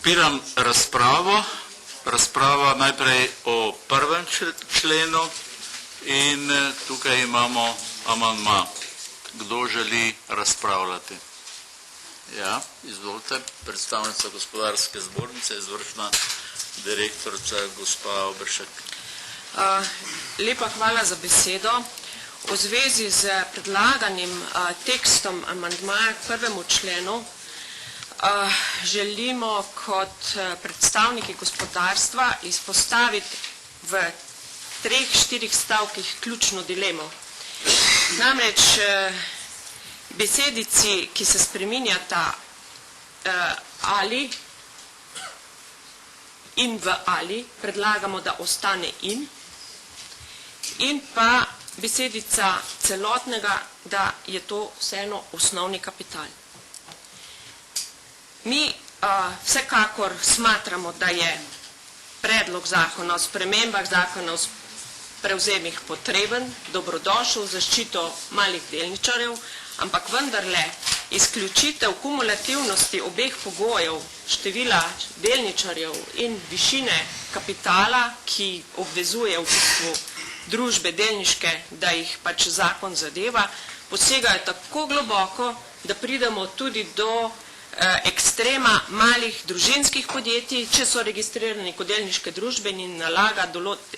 Odpiram razpravo. Razprava najprej o prvem členu in tukaj imamo amandma. Kdo želi razpravljati? Ja, izvolite, predstavnica gospodarske zbornice, izvršna direktorica gospa Oberšek. Lepa hvala za besedo. V zvezi z predlaganim tekstom amandmaja k prvemu členu želimo kot predstavniki gospodarstva izpostaviti v 3-4 stavkih ključno dilemo. Namreč besedici, ki se spreminjata ali in v ali, predlagamo, da ostane in pa besedica celotnega, da je to vseeno osnovni kapital. Mi vsekakor smatramo, da je predlog zakona o spremembah zakona o prevzemih potreben, dobrodošel v zaščito malih delničarjev, ampak vendarle izključitev kumulativnosti obeh pogojev, števila delničarjev in višine kapitala, ki obvezuje v bistvu družbe delniške, da jih pač zakon zadeva, posegajo tako globoko, da pridemo tudi do ekstrema malih družinskih podjetij, če so registrirani kot delniške družbe in nalaga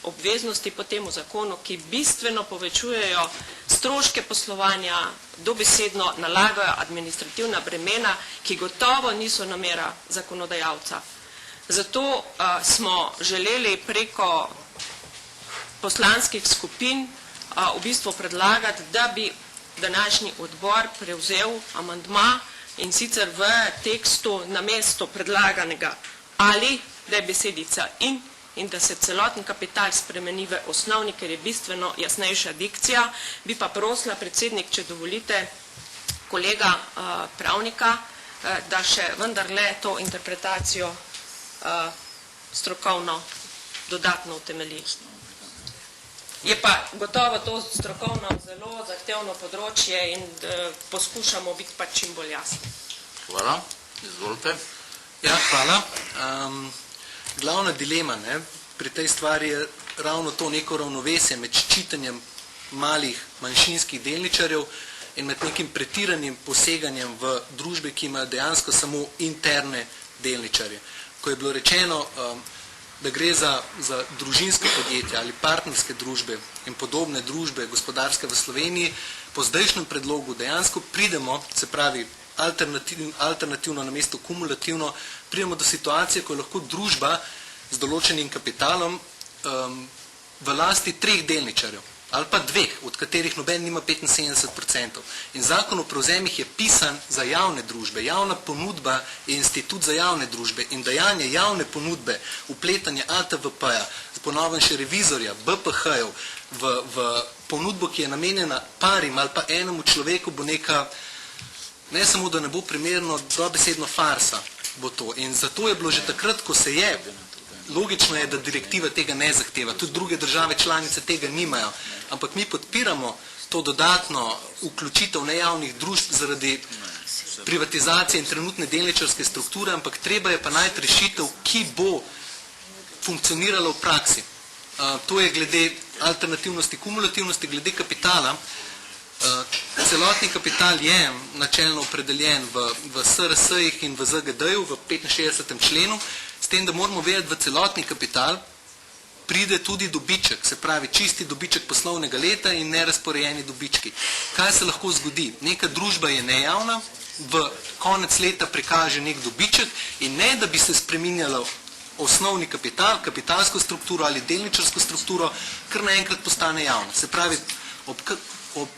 obveznosti po temu zakonu, ki bistveno povečujejo stroške poslovanja, dobesedno nalagajo administrativna bremena, ki gotovo niso namera zakonodajalca. Zato smo želeli preko poslanskih skupin v bistvu predlagati, da bi današnji odbor prevzel amandma in sicer v tekstu namesto predlaganega ali, da je besedica in da se celoten kapital spremeni v osnovni, ker je bistveno jasnejša dikcija. Bi pa prosila, predsednik, če dovolite, kolega pravnika, da še vendarle to interpretacijo strokovno dodatno utemelji. Je pa gotovo to strokovno zelo zahtevno področje in poskušamo biti pa čim bolj jasni. Hvala. Izvolite. Ja, hvala. Glavna dilema pri tej stvari je ravno to neko ravnovesje med ščitanjem malih manjšinskih delničarjev in med nekim pretiranim poseganjem v družbe, ki imajo dejansko samo interne delničarje. Ko je bilo rečeno, da gre za družinske podjetja ali partnerske družbe in podobne družbe gospodarske v Sloveniji, po zdajšnjem predlogu dejansko pridemo, se pravi alternativno namesto kumulativno, pridemo do situacije, ko je lahko družba z določenim kapitalom v lasti 3 delničarjev ali pa 2, od katerih noben nima 75%. In zakon o prevzemih je pisan za javne družbe. Javna ponudba je institut za javne družbe in dajanje javne ponudbe, upletanje ATVP-ja, ponovno še revizorja, BPH-jev v ponudbo, ki je namenjena parim ali pa enemu človeku, bo neka, ne samo, da ne bo primerno, dobesedno farsa bo to. In zato je bilo že takrat, ko se je, logično je, da direktiva tega ne zahteva, tudi druge države članice tega nimajo, ampak mi podpiramo to dodatno vključitev nejavnih družb zaradi privatizacije in trenutne delničarske strukture, ampak treba je pa najti rešitev, ki bo funkcionirala v praksi. To je glede alternativnosti, kumulativnosti, glede kapitala. Celotni kapital je načelno opredeljen v SRS-jih in v ZGD-ju v 65. členu, s tem, da moramo vedeti, v celotni kapital pride tudi dobiček, se pravi čisti dobiček poslovnega leta in nerazporejeni dobički. Kaj se lahko zgodi? Neka družba je nejavna, v konec leta prikaže nek dobiček in ne, da bi se spreminjalo osnovni kapital, kapitalsko strukturo ali delničarsko strukturo, kar naenkrat postane javna. Se pravi, ob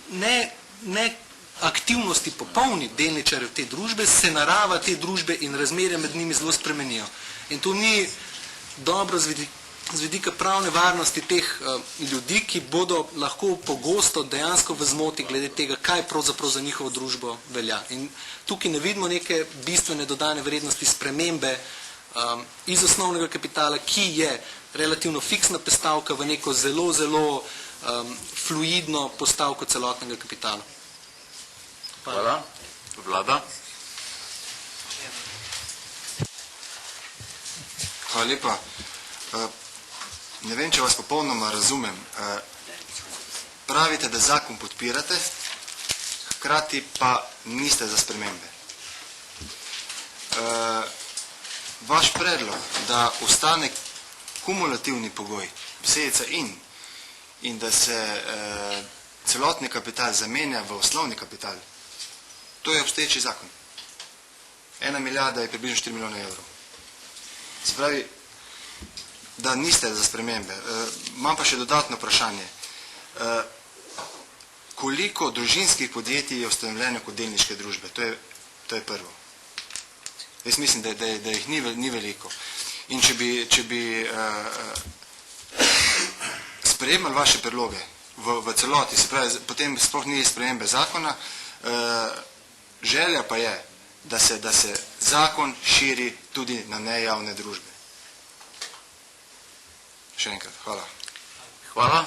neaktivnosti popolnih delničarjev te družbe se narava te družbe in razmerja med njimi zelo spremenijo. In to ni dobro z vidika pravne varnosti teh ljudi, ki bodo lahko pogosto dejansko v zmoti glede tega, kaj pravzaprav za njihovo družbo velja. In tukaj ne vidimo neke bistvene dodane vrednosti spremembe iz osnovnega kapitala, ki je relativno fiksna postavka v neko zelo, zelo fluidno postavko celotnega kapitala. Hvala. Vlada. Hvala lepa. Ne vem, če vas popolnoma razumem. Pravite, da zakon podpirate, hkrati pa niste za spremembe. Vaš predlog, da ostane kumulativni pogoj, besedica in da se celotni kapital zamenja v osnovni kapital, to je obstoječi zakon. 1 milijarda je približno 4 milijone evrov. Se pravi, da niste za spremembe. Imam pa še dodatno vprašanje. Koliko družinskih podjetij je ustanovljeno kot delniške družbe? To je prvo. Jaz mislim, da jih ni veliko. In če bi sprejemali vaše predloge v celoti, se pravi, potem sploh ni spremembe zakona, želja pa je, da se zakon širi tudi na nejavne družbe. Še enkrat, hvala. Hvala.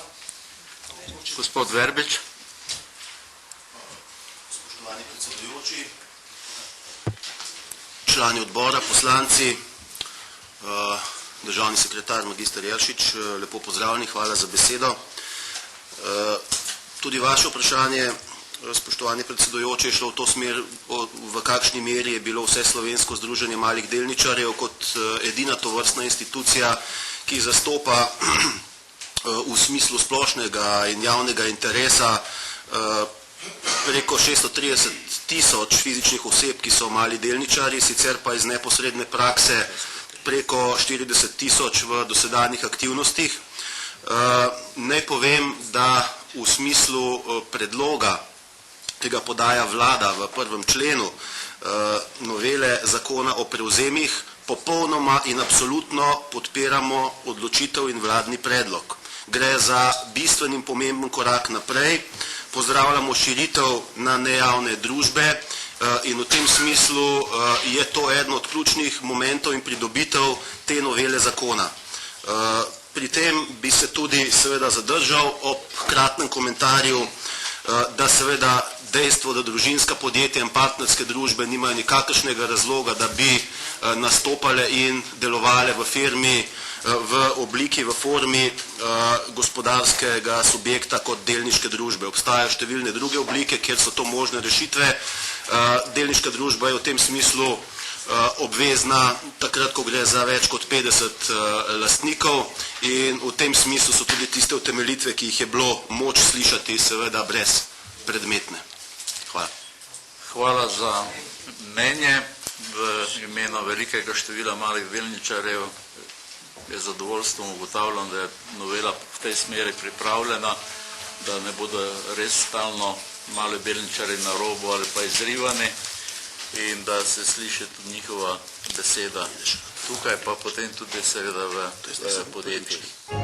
Gospod Verbič. Spoštovani predsedujoči, člani odbora, poslanci, državni sekretar magister Jeršič, lepo pozdravljeni, hvala za besedo. Tudi vaše vprašanje, spoštovani predsedujoči, je šlo v to smer, v kakšni meri je bilo vse slovensko združenje malih delničarjev kot edina tovrstna institucija, ki zastopa v smislu splošnega in javnega interesa preko 630 tisoč fizičnih oseb, ki so mali delničarji, sicer pa iz neposredne prakse preko 40 tisoč v dosedanjih aktivnostih. Naj povem, da v smislu predloga, ki ga podaja vlada v 1. členu novele zakona o prevzemih, popolnoma in absolutno podpiramo odločitev in vladni predlog. Gre za bistven in pomemben korak naprej. Pozdravljamo širitev na nejavne družbe in v tem smislu je to eden od ključnih momentov in pridobitev te novele zakona. Pri tem bi se tudi seveda zadržal ob kratnem komentarju, da seveda dejstvo, da družinska podjetja in partnerske družbe nimajo nikakršnega razloga, da bi nastopale in delovale v firmi v obliki, v formi gospodarskega subjekta kot delniške družbe. Obstajajo številne druge oblike, kjer so to možne rešitve. Delniška družba je v tem smislu obvezna takrat, ko gre za več kot 50 lastnikov in v tem smislu so tudi tiste utemeljitve, ki jih je bilo moč slišati, seveda brez predmetne. Hvala. Hvala za mnenje. V imenu velikega števila malih delničarjev je zadovoljstvom ugotavljam, da je novela v tej smeri pripravljena, da ne bodo res stalno mali delničarji na robu ali pa izrivani in da se sliši tudi njihova beseda tukaj, pa potem tudi seveda v podjetjih.